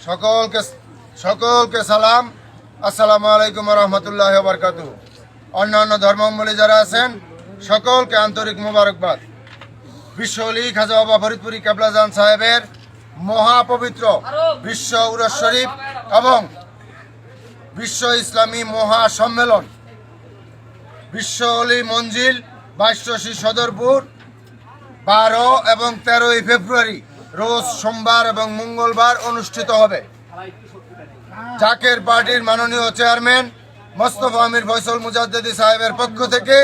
সকলকে সকলকে সালাম। আসসালামু আলাইকুম রহমতুল্লাহ বারকাতু। অন্যান্য ধর্মাবলম্বী যারা আছেন সকলকে আন্তরিক মোবারকবাদ। বিশ্ব অলি খাজা বাবা ফরিদপুরি কেবলাজান সাহেবের মহাপবিত্র বিশ্ব উরস শরীফ এবং বিশ্ব ইসলামী মহাসম্মেলন বিশ্ব অলি মঞ্জিল 22 সদরপুর 12 এবং 13 ফেব্রুয়ারি রোজ সোমবার এবং মঙ্গলবার অনুষ্ঠিত হবে। জাকের পার্টির মাননীয় চেয়ারম্যান মোস্তফা আমির ফয়সল মুজাদ্দেদি সাহেবের পক্ষ থেকে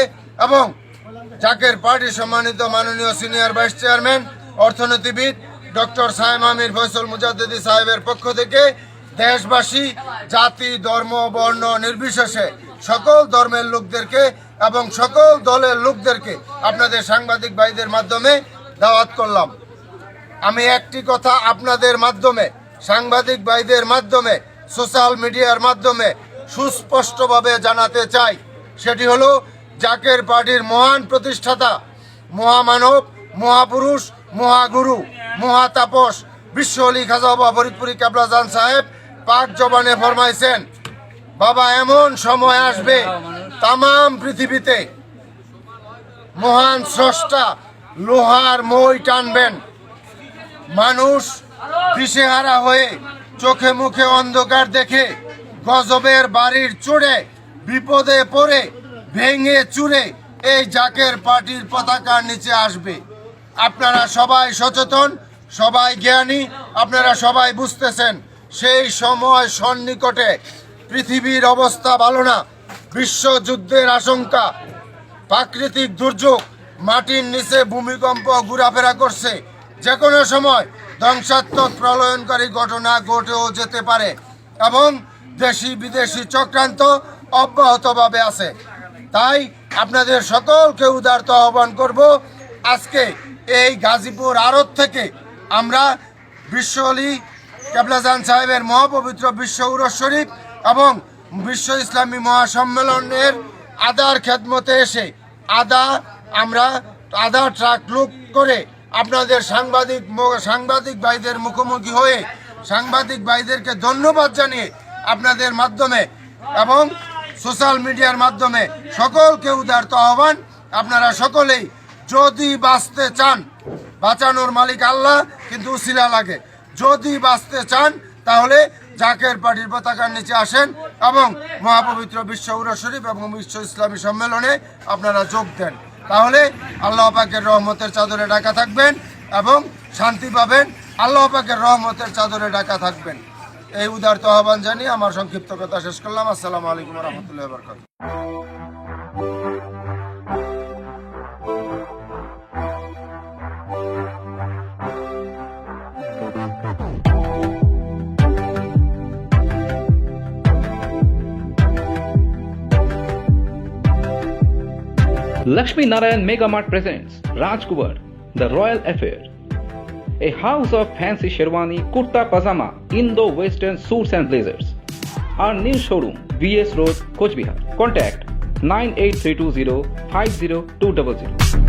এবং জাকের পার্টির সম্মানিত মাননীয় সিনিয়র ভাইস চেয়ারম্যান অর্থনীতিবিদ ডক্টর সায়েম আমির ফয়সল মুজাদ্দেদি সাহেবের পক্ষ থেকে দেশবাসী জাতি ধর্ম বর্ণ নির্বিশেষে সকল ধর্মের লোকদেরকে এবং সকল দলের লোকদেরকে আপনাদের সাংবাদিক ভাইদের মাধ্যমে দাওয়াত করলাম। আমি একটি কথা আপনাদের মাধ্যমে সাংবাদিক ভাইদের মাধ্যমে সোশ্যাল মিডিয়ার মাধ্যমে সুস্পষ্টভাবে জানাতে চাই, সেটি হলো জাকের পার্টির মহান প্রতিষ্ঠাতা মহামানব মহাপুরুষ মহাগুরু মহাতাপস বিশ্ব অলি খাজা বাবা ফরিদপুরি কেবলাজান সাহেব পাক জবানে ফরমাইছেন, বাবা এমন সময় আসবে তামাম পৃথিবীতে মহান স্রষ্টা লোহার মই টানবেন, মানুষ দিশেহারা হয়ে চোখে মুখে অন্ধকার দেখে গজবের বাড়ির চূড়ে বিপদে পড়ে ভেঙে চুরে এই জাকের পার্টির পতাকার নিচে আসবে। আপনারা সবাই সচেতন, সবাই জ্ঞানী, আপনারা সবাই বুঝতেছেন সেই সময় সন্নিকটে। পৃথিবীর অবস্থা ভালো না, বিশ্বযুদ্ধের আশঙ্কা, প্রাকৃতিক দুর্যোগ, মাটির নিচে ভূমিকম্প ঘোরাফেরা করছে, যে কোনো সময় ধ্বংসাত্মক প্রলয়নকারী ঘটনা ঘটেও যেতে পারে এবং দেশি বিদেশি চক্রান্ত অব্যাহতভাবে আছে। তাই আপনাদের সকলকে উদারত আহ্বান করব, আজকে এই গাজীপুর আড়ত থেকে আমরা বিশ্ব অলি কেবলাজান সাহেবের মহাপবিত্র বিশ্ব উরস শরীফ এবং বিশ্ব ইসলামী মহাসম্মেলনের আদার খেদমতে এসে আমরা আধা ট্রাক লোক করে আপনাদের সাংবাদিক ভাইদের মুখোমুখি হয়ে সাংবাদিক ভাইদেরকে ধন্যবাদ জানিয়ে আপনাদের মাধ্যমে এবং সোশ্যাল মিডিয়ার মাধ্যমে সকলকে উদারত আহ্বান, আপনারা সকলেই যদি বাঁচতে চান, বাঁচানোর মালিক আল্লাহ কিন্তু উসিলা লাগে, যদি বাঁচতে চান তাহলে জাকের পার্টির পতাকার নিচে আসেন এবং মহাপবিত্র বিশ্ব উরস শরীফ এবং বিশ্ব ইসলামী সম্মেলনে আপনারা যোগ দেন। তাহলে আল্লাহ পাকের রহমতের চাদরে ঢাকা থাকবেন এবং শান্তি পাবেন, আল্লাহ পাকের রহমতের চাদরে ঢাকা থাকবেন। এই উদারত আহ্বান জানিয়ে আমার সংক্ষিপ্ত কথা শেষ করলাম। আসসালামু আলাইকুম রহমতুল্লাহ বারকাতুহু। Lakshmi Narayan Mega Mart presents Rajkuvar, The Royal Affair, a house of fancy sherwani, kurta pajama, Indo-Western suits and blazers. Our new showroom, VS Road, Coach Bihar. Contact 98320 50200.